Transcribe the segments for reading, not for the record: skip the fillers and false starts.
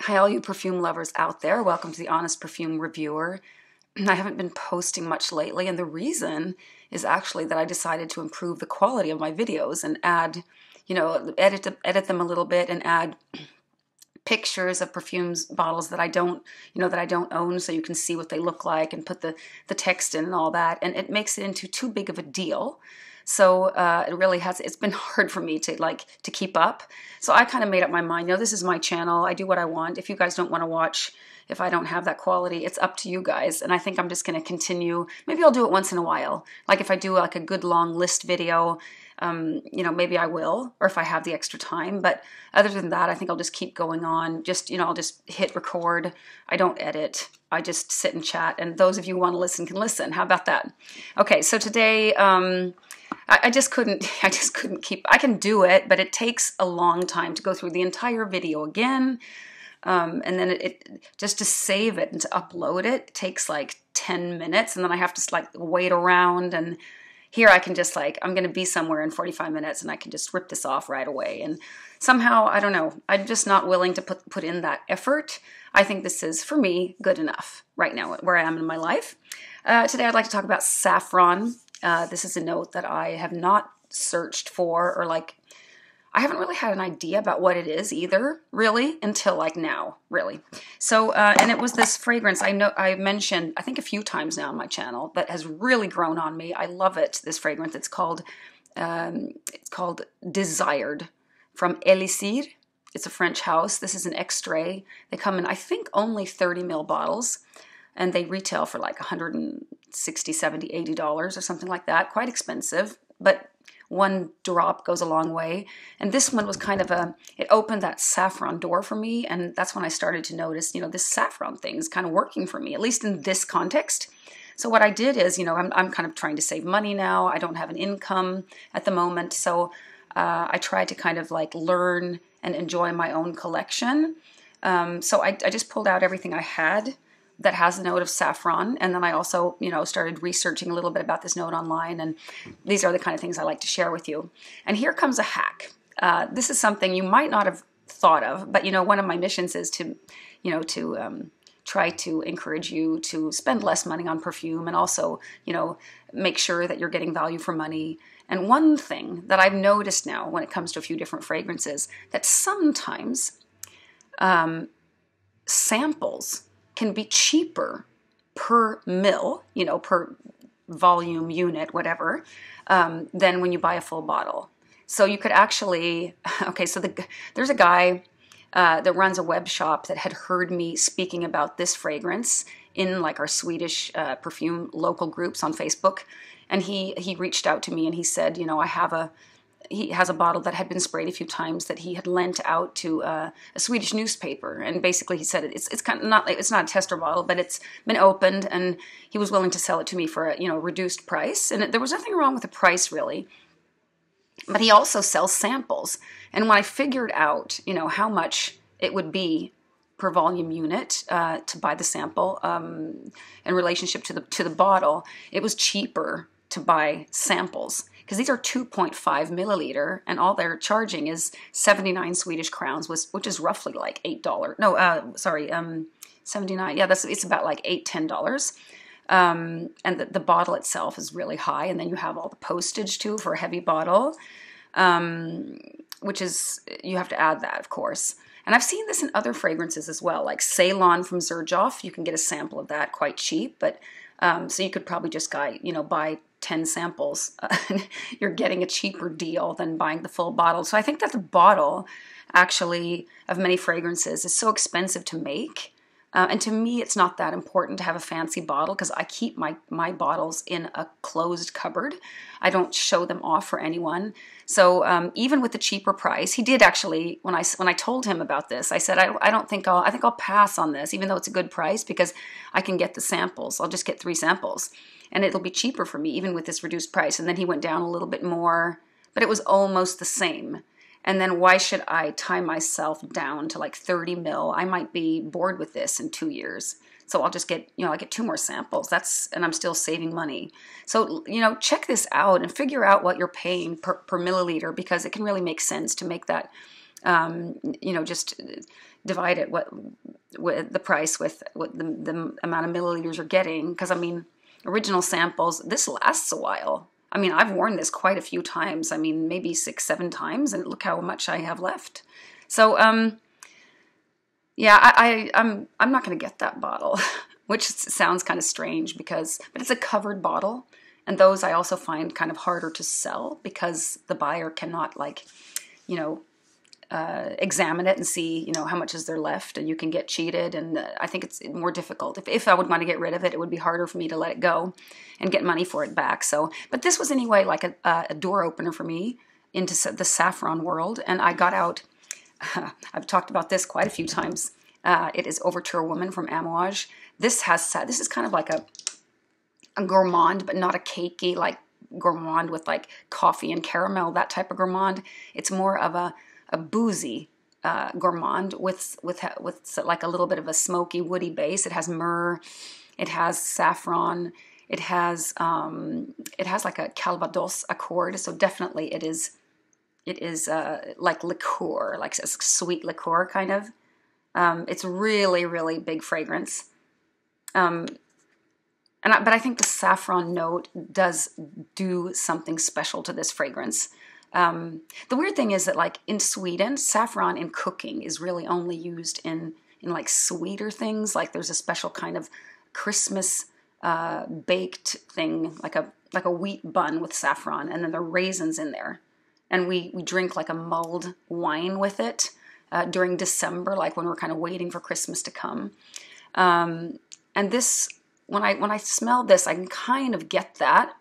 Hi, all you perfume lovers out there. Welcome to the Honest Perfume Reviewer. I haven't been posting much lately, and the reason is actually that I decided to improve the quality of my videos and add, edit them a little bit and add pictures of perfumes bottles that I don't own, so you can see what they look like and put the text in and all that, and it makes it into too big of a deal. So it's been hard for me to keep up. So I kind of made up my mind, this is my channel. I do what I want. If you guys don't want to watch, if I don't have that quality, it's up to you guys. And I think I'm just going to continue. Maybe I'll do it once in a while. Like if I do like a good long list video, maybe I will, or if I have the extra time. But other than that, I think I'll just keep going on. I'll just hit record. I don't edit. I just sit and chat. And those of you who want to listen can listen. How about that? Okay, so today, I just couldn't keep, I can do it, but it takes a long time to go through the entire video again. And then it just to save it and to upload it takes like 10 minutes. And then I have to wait around, and here I can just I'm going to be somewhere in 45 minutes and I can just rip this off right away. And somehow, I don't know, I'm just not willing to put in that effort. I think this is, for me, good enough right now where I am in my life. Today I'd like to talk about Saffron. This is a note that I have not searched for, or I haven't really had an idea about what it is either, really, until now, really. So, and it was this fragrance I mentioned, I think a few times now on my channel, that has really grown on me. I love it, this fragrance. It's called Desired from Élisire. It's a French house. This is an extrait. They come in, I think, only 30 ml bottles, and they retail for like $160, $70, $80 or something like that. Quite expensive, but one drop goes a long way. And this one was kind of it opened that saffron door for me, and that's when I started to notice, this saffron thing is kind of working for me, at least in this context. So what I did is, I'm kind of trying to save money now. I don't have an income at the moment, so I tried to kind of learn and enjoy my own collection. So I just pulled out everything I had that has a note of saffron, and then I also, started researching a little bit about this note online, and these are the kind of things I like to share with you. And here comes a hack. This is something you might not have thought of, but one of my missions is to, try to encourage you to spend less money on perfume, and also, make sure that you're getting value for money. And one thing that I've noticed now when it comes to a few different fragrances, that sometimes samples can be cheaper per mil, per volume unit, whatever, than when you buy a full bottle. So you could actually, there's a guy that runs a web shop that had heard me speaking about this fragrance in our Swedish perfume local groups on Facebook. And he reached out to me and he said, he has a bottle that had been sprayed a few times that he had lent out to a Swedish newspaper, and basically he said it's kind of not a tester bottle, but it's been opened, and he was willing to sell it to me for a reduced price, and there was nothing wrong with the price really. But he also sells samples, and when I figured out how much it would be per volume unit to buy the sample in relationship to the bottle, it was cheaper to buy samples, because these are 2.5 milliliter, and all they're charging is 79 Swedish crowns, which is roughly like $8. No, 79. Yeah, it's about like $8-10. And the bottle itself is really high, and then you have all the postage too for a heavy bottle, which is, you have to add that, of course. And I've seen this in other fragrances as well, like Ceylon from Xerjoff. You can get a sample of that quite cheap, but so you could probably just buy 10 samples. You're getting a cheaper deal than buying the full bottle. So I think that the bottle, actually, of many fragrances is so expensive to make. And to me, it's not that important to have a fancy bottle, because I keep my bottles in a closed cupboard. I don't show them off for anyone. So even with the cheaper price, he did actually, when I told him about this, I said, I think I'll pass on this, even though it's a good price, because I can get the samples. I'll just get 3 samples, and it'll be cheaper for me, even with this reduced price. And then he went down a little bit more, but it was almost the same. And then why should I tie myself down to 30 mil? I might be bored with this in 2 years. So I'll just get, I get 2 more samples. And I'm still saving money. So, check this out and figure out what you're paying per milliliter, because it can really make sense to make that, just divide it with the price with what the amount of milliliters you're getting. Because I mean, original samples, this lasts a while. I mean, I've worn this quite a few times. I mean, maybe 6, 7 times, and look how much I have left. So, yeah, I'm not going to get that bottle, which sounds kind of strange but it's a covered bottle, and those I also find kind of harder to sell because the buyer cannot, like, you know, examine it and see, you know, how much is there left, and you can get cheated, and I think it's more difficult. If I would want to get rid of it, it would be harder for me to let it go and get money for it back. So, but this was anyway like a door opener for me into the Saffron world, and I got out, I've talked about this quite a few times. It is Overture Woman from Amouage. This is kind of like a gourmand, but not a cakey like gourmand with like coffee and caramel, that type of gourmand. It's more of a boozy gourmand with like a little bit of a smoky, woody base. It has myrrh, it has saffron, it has like a Calvados accord. So definitely it is like liqueur, like a sweet liqueur kind of. It's really, really big fragrance. But I think the saffron note does do something special to this fragrance. The weird thing is that, like, in Sweden, saffron in cooking is really only used in like sweeter things. Like there's a special kind of Christmas baked thing, like a wheat bun with saffron, and then there are raisins in there. And we drink like a mulled wine with it during December, like when we're kind of waiting for Christmas to come. And this, when I smell this, I can kind of get that.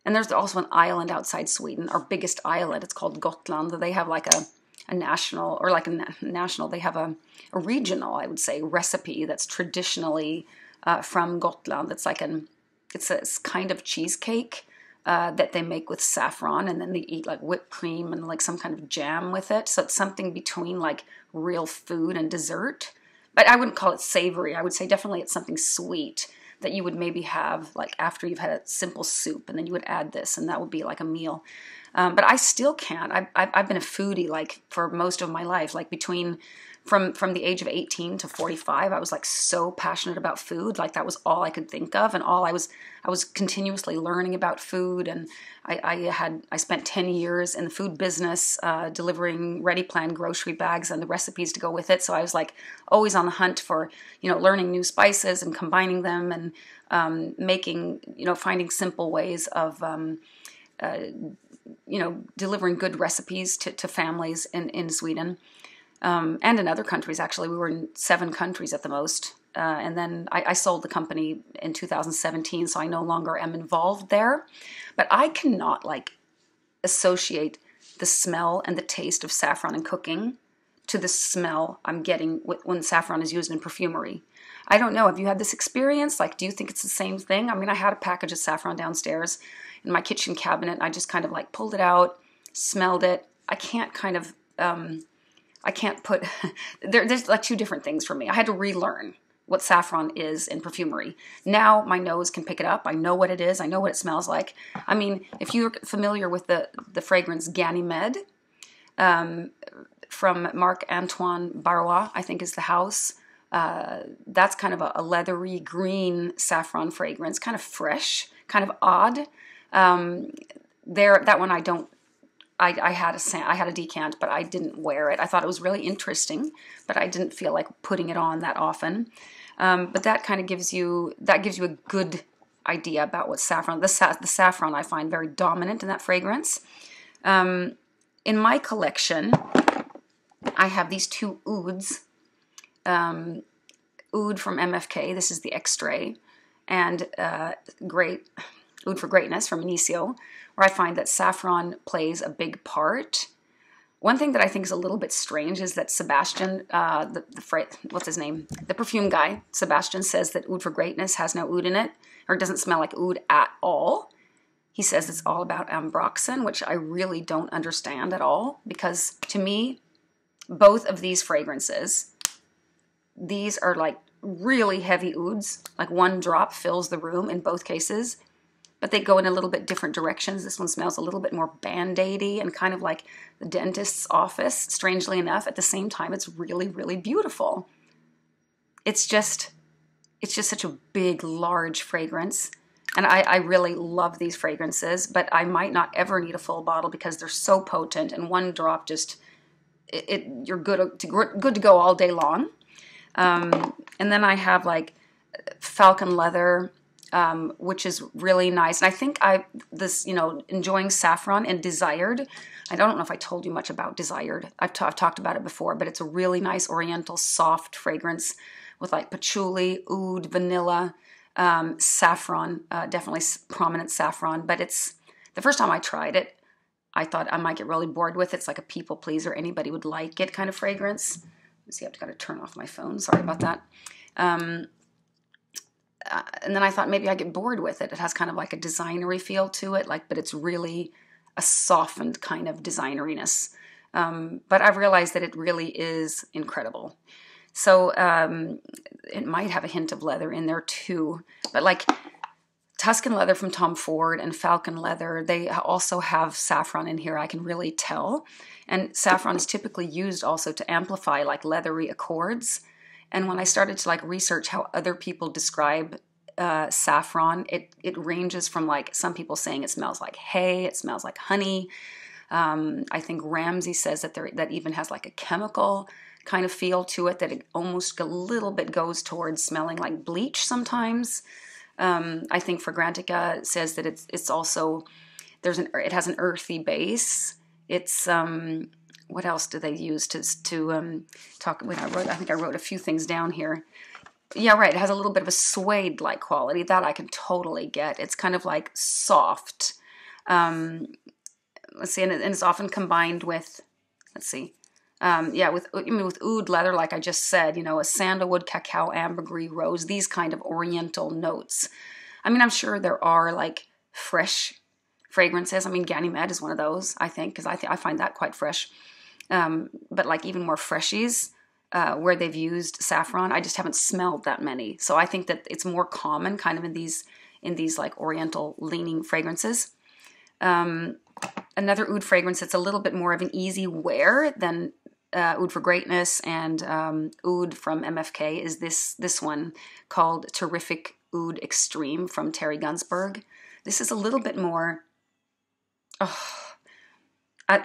And there's also an island outside Sweden, our biggest island. It's called Gotland. They have like a national, or like a national, they have a regional, I would say, recipe that's traditionally from Gotland. It's like it's a kind of cheesecake that they make with saffron, and then they eat like whipped cream and like some kind of jam with it. So it's something between like real food and dessert. But I wouldn't call it savory. I would say definitely it's something sweet that you would maybe have like after you've had a simple soup, and then you would add this, and that would be like a meal. But I still can't. I've been a foodie like for most of my life, like from the age of 18 to 45, I was like so passionate about food. Like that was all I could think of, and I was continuously learning about food. And I spent 10 years in the food business, delivering ready planned grocery bags and the recipes to go with it. So I was like always on the hunt for, you know, learning new spices and combining them, and making, you know, finding simple ways of, you know, delivering good recipes to families in Sweden. And in other countries, actually. We were in 7 countries at the most. And then I sold the company in 2017, so I no longer am involved there. But I cannot, like, associate the smell and the taste of saffron in cooking to the smell I'm getting when saffron is used in perfumery. I don't know. Have you had this experience? Like, do you think it's the same thing? I mean, I had a package of saffron downstairs in my kitchen cabinet. I just kind of, like, pulled it out, smelled it. I can't kind of... I can't put, there's like 2 different things for me. I had to relearn what saffron is in perfumery. Now my nose can pick it up. I know what it is. I know what it smells like. I mean, if you're familiar with the fragrance Ganymede, from Marc-Antoine Barrois, I think is the house. That's kind of a leathery green saffron fragrance, kind of fresh, kind of odd. That one I don't, I had a decant, but I didn't wear it. I thought it was really interesting, but I didn't feel like putting it on that often. But that kind of gives you a good idea about what saffron. The saffron I find very dominant in that fragrance. In my collection, I have these 2 ouds. Oud from MFK. This is the extrait, and Oud for Greatness from Initio, where I find that saffron plays a big part. One thing that I think is a little bit strange is that Sebastian, what's his name? The perfume guy, Sebastian, says that Oud for Greatness has no oud in it, or it doesn't smell like oud at all. He says it's all about ambroxan, which I really don't understand at all, because to me, both of these fragrances, these are like really heavy ouds, like 1 drop fills the room in both cases. but they go in a little bit different directions. This one smells a little bit more Band-Aidy and kind of like the dentist's office, strangely enough. At the same time, it's really, really beautiful. It's just such a big, large fragrance. And I really love these fragrances, but I might not ever need a full bottle because they're so potent, and one drop just, you're good to go all day long. And then I have like Falcon leather, which is really nice. And I think enjoying Saffron and Desired. I don't know if I told you much about Desired. I've talked about it before, but it's a really nice oriental soft fragrance with like patchouli, oud, vanilla, saffron, definitely prominent saffron. But it's the first time I tried it, I thought I might get really bored with it. It's like a people pleaser. Anybody would like it kind of fragrance. Let's see, I have to kind of turn off my phone. Sorry about that. And then I thought maybe I get bored with it. It has kind of like a designery feel to it, but it's really a softened kind of designeriness. But I've realized that it really is incredible. So it might have a hint of leather in there too. But like Tuscan leather from Tom Ford and Falcon leather, they also have saffron in here, I can really tell. And saffron is typically used also to amplify like leathery accords. And when I started to like research how other people describe saffron, it ranges from like some people saying it smells like hay, it smells like honey. I think Ramsey says that even has like a chemical kind of feel to it, that it almost a little bit goes towards smelling like bleach sometimes. I think Fragrantica says that it's also it has an earthy base. It's what else do they use to talk? When I think I wrote a few things down here. Yeah, right. It has a little bit of a suede-like quality that I can totally get. It's kind of like soft. Let's see, and it's often combined with, let's see, with oud leather, like I just said, a sandalwood, cacao, ambergris, rose, these kind of oriental notes. I mean, I'm sure there are like fresh fragrances. I mean, Ganymede is one of those, I think, because I find that quite fresh. But like even more freshies where they've used saffron, I just haven't smelled that many. So I think that it's more common kind of in these like oriental leaning fragrances. Another oud fragrance that's a little bit more of an easy wear than Oud for Greatness and Oud from MFK is this one called Terryfic Oud Extreme from Terry Gunzburg. This is a little bit more,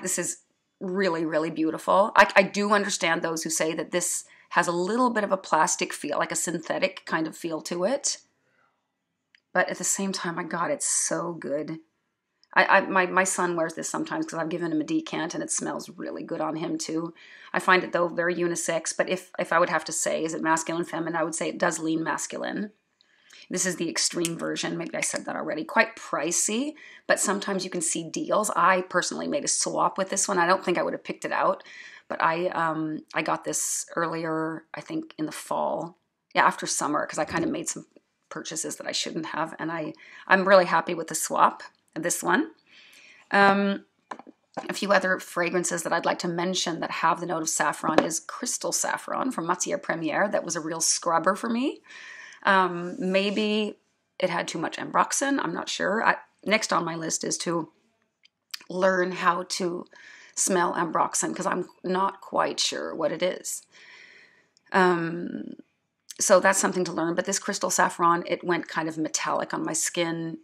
this is really, really beautiful. I do understand those who say that this has a little bit of a plastic feel, like a synthetic kind of feel to it. But at the same time, my God, it's so good. My son wears this sometimes because I've given him a decant and it smells really good on him too. I find it though very unisex, but if I would have to say, is it masculine, feminine, I would say it does lean masculine. This is the extreme version. Maybe I said that already. Quite pricey, but sometimes you can see deals. I personally made a swap with this one. I don't think I would have picked it out, but I got this earlier, I think in the fall, after summer, because I kind of made some purchases that I shouldn't have, and I'm really happy with the swap. This one. A few other fragrances that I'd like to mention that have the note of saffron is Crystal Saffron from Matiere Premiere. That was a real scrubber for me. Maybe it had too much ambroxan. I'm not sure. Next on my list is to learn how to smell ambroxan because I'm not quite sure what it is. So that's something to learn. But this Crystal Saffron, it went kind of metallic on my skin.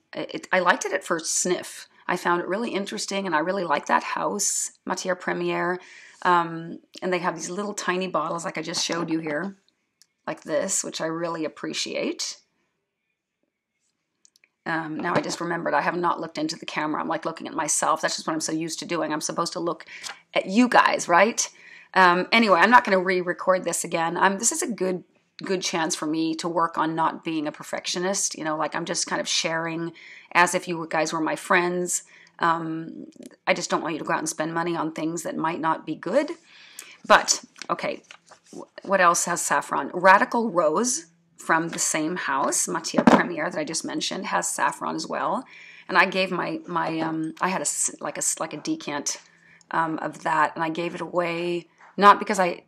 I liked it at first sniff. I found it really interesting, and I really like that house, Matiere Premiere. And they have these little tiny bottles like I just showed you here, like this, which I really appreciate. Now I just remembered I have not looked into the camera. I'm like looking at myself. That's just what I'm so used to doing. I'm supposed to look at you guys, right? Anyway, I'm not going to re-record this again. This is a good chance for me to work on not being a perfectionist. Like I'm just kind of sharing as if you guys were my friends. I just don't want you to go out and spend money on things that might not be good. But, okay, what else has saffron? Radical Rose from the same house, Matiere Premiere, that I just mentioned, has saffron as well. And I gave I had a decant of that, and I gave it away, not because I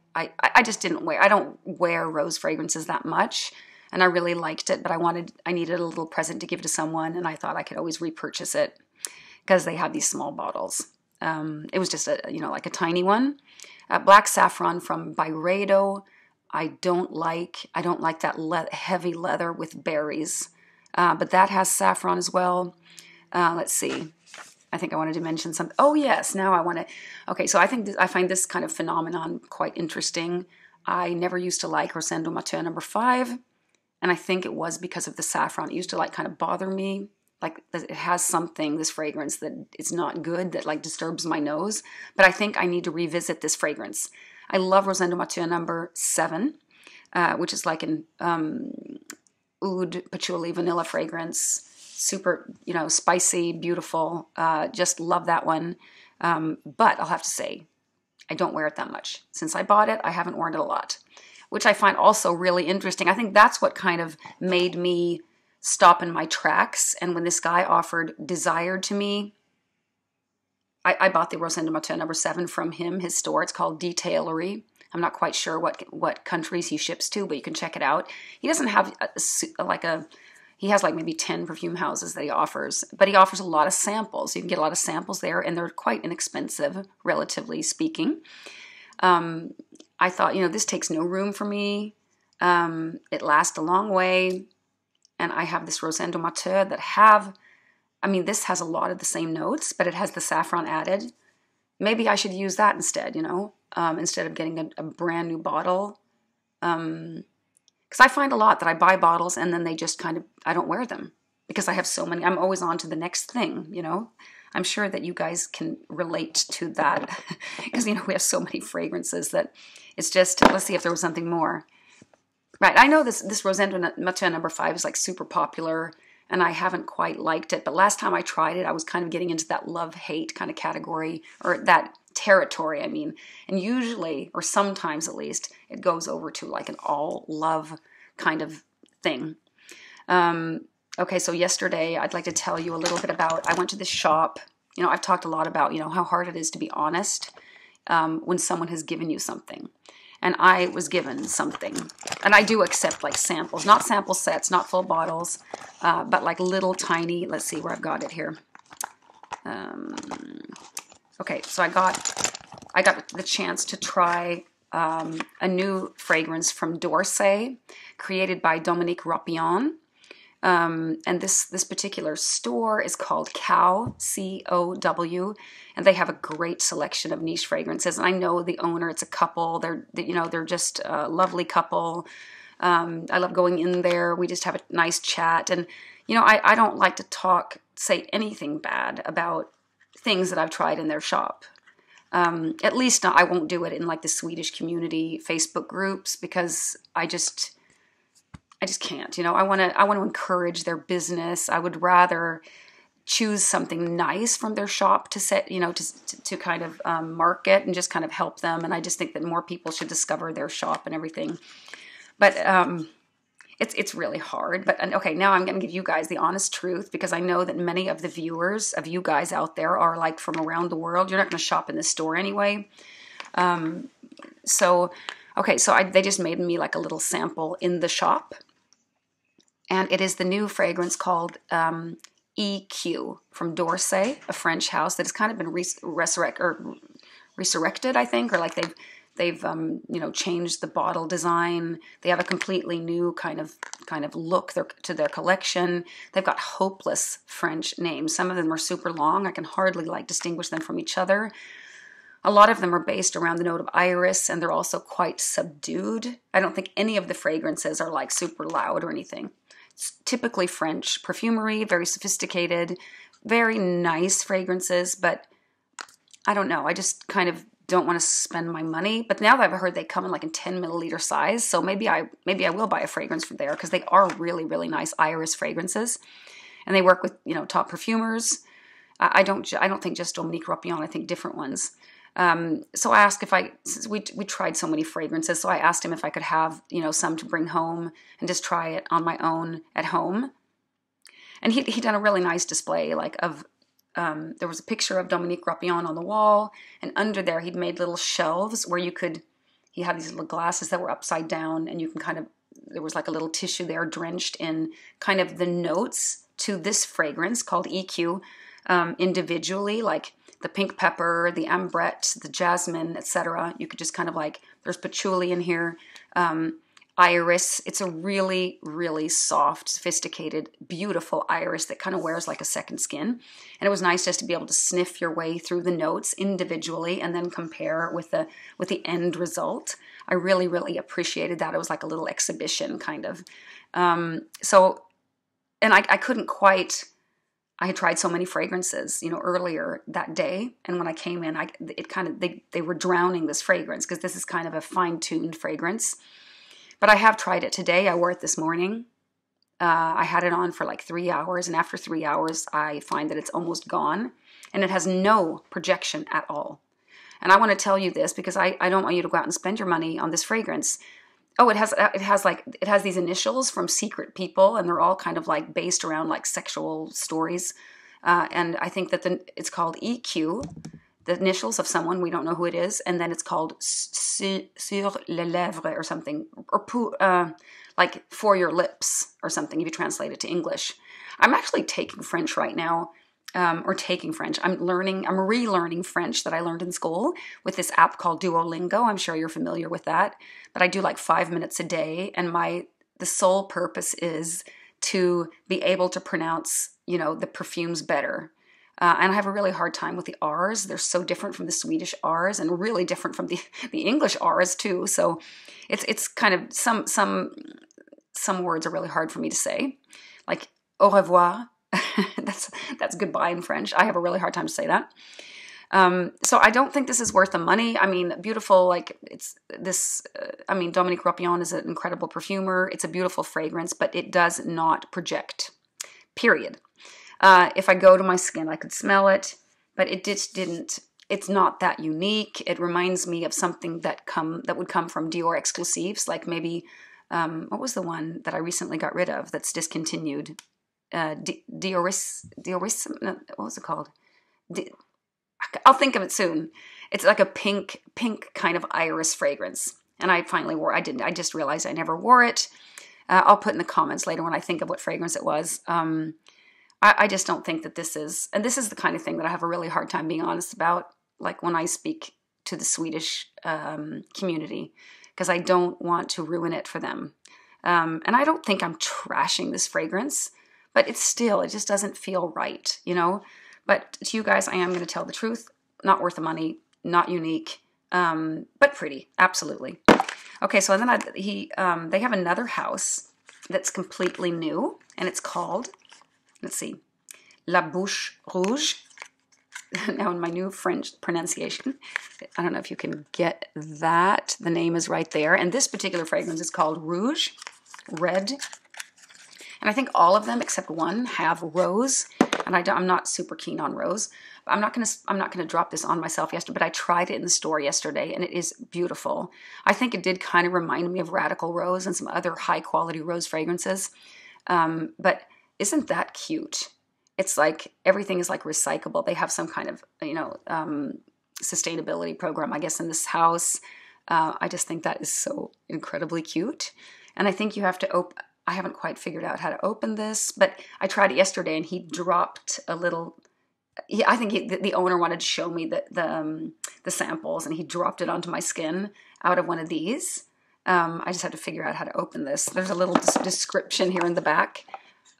just didn't wear, I don't wear rose fragrances that much. and I really liked it, but I needed a little present to give to someone, and I thought I could always repurchase it because they have these small bottles. It was just like a tiny one. Black Saffron from Byredo. I don't like that heavy leather with berries, but that has saffron as well. Let's see. I think I wanted to mention something. Oh yes, now I want to. Okay, so I find this kind of phenomenon quite interesting. I never used to like Rosendo Mateu number 5, and I think it was because of the saffron. It used to like kind of bother me. Like it has something, this fragrance, that it's not good, that like disturbs my nose. But I think I need to revisit this fragrance. I love Rosendo Mateu number 7, which is like an oud patchouli vanilla fragrance. Super, spicy, beautiful. Just love that one. But I'll have to say, I don't wear it that much. Since I bought it, I haven't worn it a lot, which I find also really interesting. I think that's what kind of made me stop in my tracks. And when this guy offered Desired to me, I bought the Rosendo Mateu number 7 from him, his store. It's called Detailery. I'm not quite sure what countries he ships to, but you can check it out. He doesn't have he has like maybe 10 perfume houses that he offers, but he offers a lot of samples. You can get a lot of samples there, and they're quite inexpensive, relatively speaking. I thought, this takes no room for me. It lasts a long way. And I have this Rosendo Mateu this has a lot of the same notes, but it has the saffron added. Maybe I should use that instead, instead of getting a brand new bottle. Because I find a lot that I buy bottles and then they just I don't wear them because I have so many. I'm always on to the next thing, I'm sure that you guys can relate to that because, we have so many fragrances that it's just, let's see if there was something more. Right, I know this Rosendo Mateu number 5 is like super popular and I haven't quite liked it. But last time I tried it, I was kind of getting into that love-hate kind of category, or that territory, I mean. And usually, or sometimes at least, it goes over to like an all-love kind of thing. Okay, so yesterday, I'd like to tell you a little bit about, I went to this shop. I've talked a lot about, how hard it is to be honest when someone has given you something. And I was given something. And I do accept like samples, not sample sets, not full bottles, but like little tiny, let's see where I've got it here. Okay, so I got the chance to try a new fragrance from D'Orsay, created by Dominique Ropion. And this particular store is called Cow, C-O-W, and they have a great selection of niche fragrances. And I know the owner; it's a couple. They're just a lovely couple. I love going in there. We just have a nice chat, and I don't like to say anything bad about things that I've tried in their shop. At least I won't do it in like the Swedish community Facebook groups because I just can't. I want to encourage their business. I would rather choose something nice from their shop to set, to kind of market and just kind of help them. And I just think that more people should discover their shop and everything. But it's really hard. But okay, now I'm going to give you guys the honest truth, because I know that many of the viewers of you guys out there are like from around the world. You're not going to shop in this store anyway. So they just made me like a little sample in the shop. And it is the new fragrance called EQ from D'Orsay, a French house that has kind of been resurrected, I think, or like they've changed the bottle design. They have a completely new kind of look to their collection. They've got hopeless French names. Some of them are super long. I can hardly distinguish them from each other. A lot of them are based around the note of iris, and they're also quite subdued. I don't think any of the fragrances are like super loud or anything. It's typically French perfumery, very sophisticated, very nice fragrances, but I don't know. I just kind of don't want to spend my money. But now that I've heard they come in like in 10 milliliter size, so maybe I will buy a fragrance from there, because they are really, really nice iris fragrances, and they work with top perfumers. I don't think just Dominique Ropion. I think different ones. So I asked since we tried so many fragrances, so I asked him if I could have, some to bring home and just try it on my own at home. And he done a really nice display, there was a picture of Dominique Ropion on the wall, and under there he'd made little shelves where he he had these little glasses that were upside down, and you can kind of, there was like a little tissue there drenched in kind of the notes to this fragrance called EQ individually, like the pink pepper, the ambrette, the jasmine, etc. You could just kind of like, there's patchouli in here, iris. It's a really, really soft, sophisticated, beautiful iris that kind of wears like a second skin. And it was nice just to be able to sniff your way through the notes individually and then compare with the end result. I really, really appreciated that. It was like a little exhibition kind of. And I couldn't quite, I had tried so many fragrances, you know, earlier that day. And when I came in, they were drowning this fragrance because this is kind of a fine-tuned fragrance. But I have tried it today. I wore it this morning. I had it on for like 3 hours. And after 3 hours, I find that it's almost gone. And it has no projection at all. And I want to tell you this because I don't want you to go out and spend your money on this fragrance. Oh, it has these initials from secret people, and they're all kind of like based around like sexual stories. And I think that it's called EQ, the initials of someone, we don't know who it is, and then it's called sur les lèvres or something, or like for your lips or something if you translate it to English. I'm actually taking French right now. Or taking French. I'm relearning French that I learned in school with this app called Duolingo. I'm sure you're familiar with that. But I do like 5 minutes a day, and the sole purpose is to be able to pronounce, you know, the perfumes better. And I have a really hard time with the R's. They're so different from the Swedish R's, and really different from the English R's too. So it's kind of some words are really hard for me to say, like au revoir. That's goodbye in French. I have a really hard time to say that. So I don't think this is worth the money. I mean, beautiful, like it's this, Dominique Ropion is an incredible perfumer. It's a beautiful fragrance, but it does not project, period. If I go to my skin, I could smell it, but it just didn't. It's not that unique. It reminds me of something that would come from Dior exclusives, like maybe, what was the one that I recently got rid of that's discontinued? Diorism, what was it called? I'll think of it soon. It's like a pink kind of iris fragrance. And I finally wore it. I just realized I never wore it. I'll put in the comments later when I think of what fragrance it was. I just don't think that this is the kind of thing that I have a really hard time being honest about, like when I speak to the Swedish community, because I don't want to ruin it for them. And I don't think I'm trashing this fragrance, but it just doesn't feel right, you know? But to you guys, I am going to tell the truth. Not worth the money, not unique, but pretty, absolutely. Okay, so then they have another house that's completely new, and it's called, let's see, La Bouche Rouge. Now in my new French pronunciation, I don't know if you can get that. The name is right there. And this particular fragrance is called Rouge Red. And I think all of them except one have rose, and I'm not super keen on rose. I'm not gonna drop this on myself yesterday, but I tried it in the store yesterday, and it is beautiful. I think it did kind of remind me of Radical Rose and some other high quality rose fragrances. But isn't that cute? It's like everything is like recyclable. They have some kind of, you know, sustainability program, I guess, in this house. I just think that is so incredibly cute, and I think you have to open. I haven't quite figured out how to open this, but I tried it yesterday and he dropped a little, I think the owner wanted to show me the samples, and he dropped it onto my skin out of one of these. I just had to figure out how to open this. There's a little description here in the back,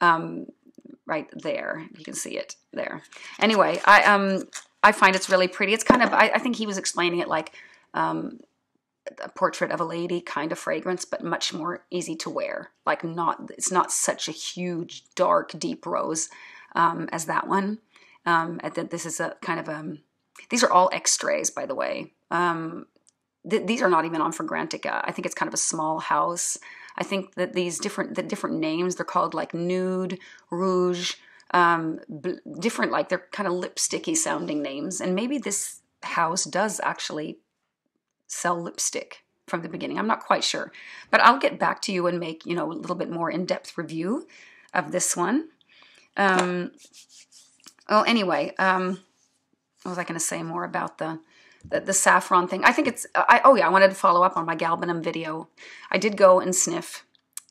right there. You can see it there. Anyway, I find it's really pretty. It's kind of, I think he was explaining it like, a portrait of a lady kind of fragrance, but much more easy to wear. Like it's not such a huge, dark, deep rose as that one. And then this is a kind of these are all extraits, by the way. These are not even on Fragrantica. I think it's kind of a small house. I think that the different names, they're called like nude, rouge, different, like they're kind of lipsticky sounding names. And maybe this house does actually sell lipstick from the beginning. I'm not quite sure, but I'll get back to you and make, you know, a little bit more in-depth review of this one. Well, anyway, what was I going to say more about the the saffron thing. I think it's, oh yeah, I wanted to follow up on my galbanum video. I did go and sniff,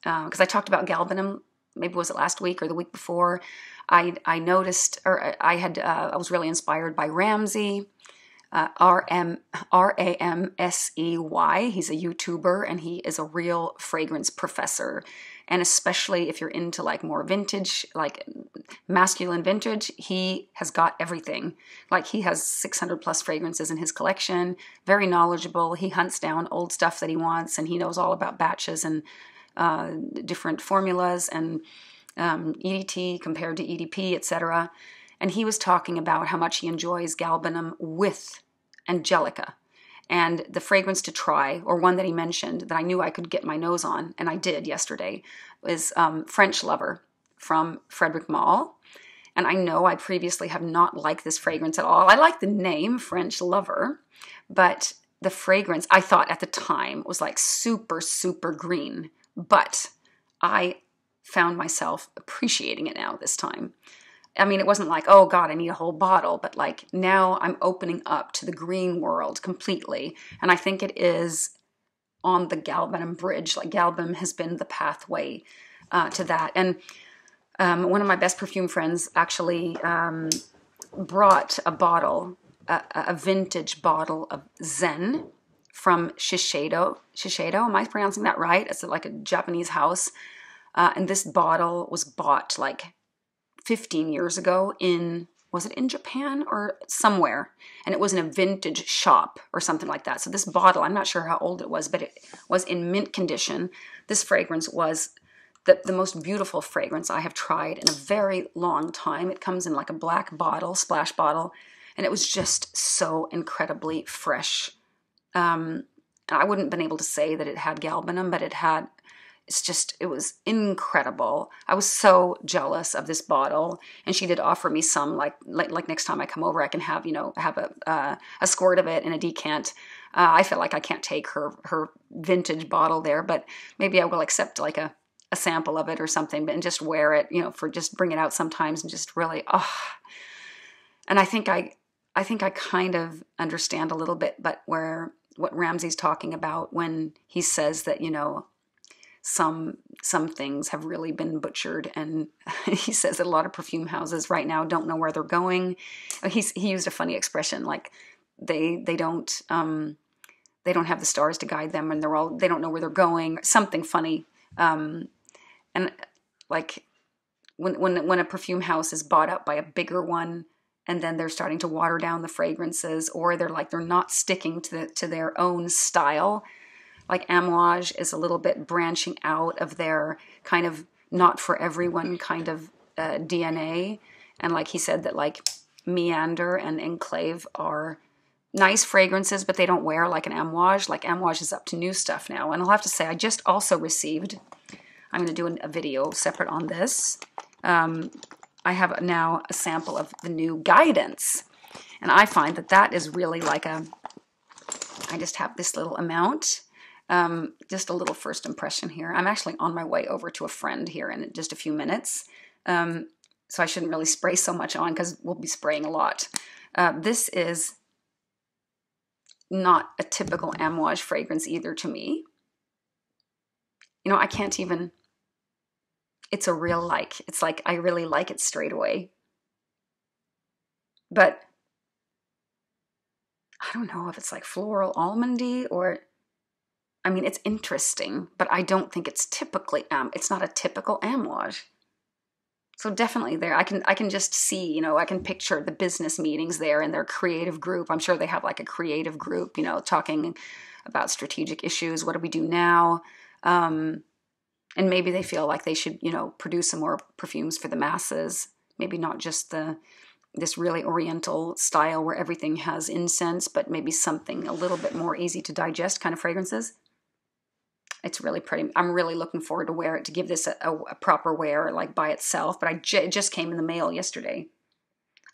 because I talked about galbanum, maybe was it last week or the week before. I noticed, or I was really inspired by Ramsey, Ramsey. He's a YouTuber, and he is a real fragrance professor. And especially if you're into like more vintage, like masculine vintage, he has got everything. Like he has 600 plus fragrances in his collection, very knowledgeable. He hunts down old stuff that he wants, and he knows all about batches and different formulas and EDT compared to EDP, etc. And he was talking about how much he enjoys galbanum with Angelica. And the fragrance to try, or one that he mentioned that I knew I could get my nose on, and I did yesterday, is French Lover from Frederic Malle. And I know I previously have not liked this fragrance at all. I like the name French Lover, but the fragrance, I thought at the time, was like super, super green. But I found myself appreciating it now this time. I mean, it wasn't like, oh God, I need a whole bottle, but like now I'm opening up to the green world completely. And I think it is on the galbanum bridge. Like galbanum has been the pathway to that. And one of my best perfume friends actually brought a bottle, a vintage bottle of Zen from Shiseido. Shiseido, am I pronouncing that right? It's like a Japanese house. And this bottle was bought like 15 years ago was it in Japan or somewhere? And it was in a vintage shop or something like that. So this bottle, I'm not sure how old it was, but it was in mint condition. This fragrance was the most beautiful fragrance I have tried in a very long time. It comes in like a black bottle, splash bottle, and it was just so incredibly fresh. I wouldn't have been able to say that it had galbanum, but it was incredible. I was so jealous of this bottle, and she did offer me some, like next time I come over, I can have a squirt of it in a decant. I feel like I can't take her vintage bottle there, but maybe I will accept like a sample of it or something, and just wear it, for just bring it out sometimes and just really, And I think I kind of understand a little bit, but what Ramsey's talking about when he says that, some things have really been butchered, and he says that a lot of perfume houses right now don't know where they're going. He used a funny expression, like they don't have the stars to guide them, and they don't know where they're going. Something funny, and like when a perfume house is bought up by a bigger one, and then they're starting to water down the fragrances, or they're not sticking to their own style. Like Amouage is a little bit branching out of their kind of not for everyone kind of DNA. And like he said that like Meander and Enclave are nice fragrances, but they don't wear like an Amouage. Like Amouage is up to new stuff now. And I'll have to say, I just also received, I'm going to do a video separate on this. I have now a sample of the new Guidance. And I find that is really like I just have this little amount. Just a little first impression here. I'm actually on my way over to a friend here in just a few minutes. So I shouldn't really spray so much on because we'll be spraying a lot. This is not a typical Amouage fragrance either to me. I can't even, it's a real like. It's like I really like it straight away. But I don't know if it's like floral almondy or... I mean, it's interesting, but I don't think it's it's not a typical Amouage. So definitely there, I can just see, I can picture the business meetings there and their creative group. I'm sure they have like a creative group, talking about strategic issues. What do we do now? And maybe they feel like they should, produce some more perfumes for the masses. Maybe not just this really oriental style where everything has incense, but maybe something a little bit more easy to digest kind of fragrances. It's really pretty. I'm really looking forward to wear it, to give this a proper wear, like by itself. But it just came in the mail yesterday.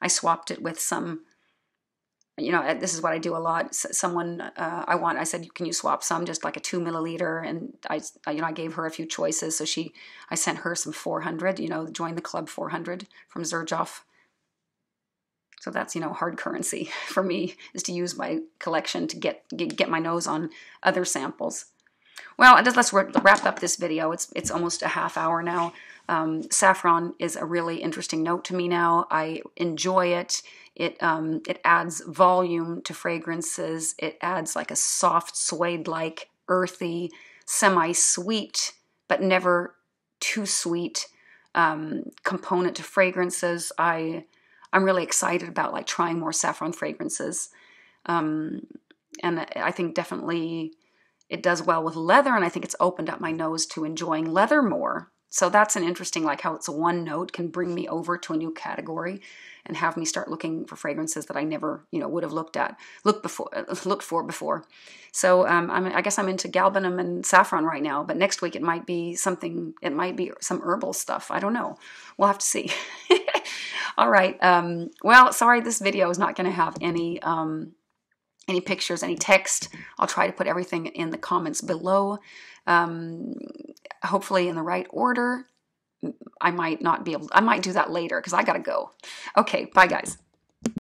I swapped it with some, this is what I do a lot. Someone I said, can you swap some, just like a 2 milliliter? And I gave her a few choices. So I sent her some 400, join the club 400 from Xerjoff. So that's, you know, hard currency for me, is to use my collection to get my nose on other samples. Well, let's wrap up this video. It's almost a half hour now. Saffron is a really interesting note to me now. I enjoy it. It adds volume to fragrances. It adds like a soft suede-like, earthy, semi-sweet, but never too sweet component to fragrances. I'm really excited about like trying more saffron fragrances. And I think definitely it does well with leather, and I think it's opened up my nose to enjoying leather more. So that's an interesting, like how it's a one note can bring me over to a new category and have me start looking for fragrances that I never, you know, would have looked for before. So I guess I'm into galbanum and saffron right now, but next week it might be something, it might be some herbal stuff. I don't know. We'll have to see. All right. Well, sorry, this video is not going to have any pictures, any text. I'll try to put everything in the comments below. Hopefully in the right order. I might do that later because I gotta go. Okay, bye guys.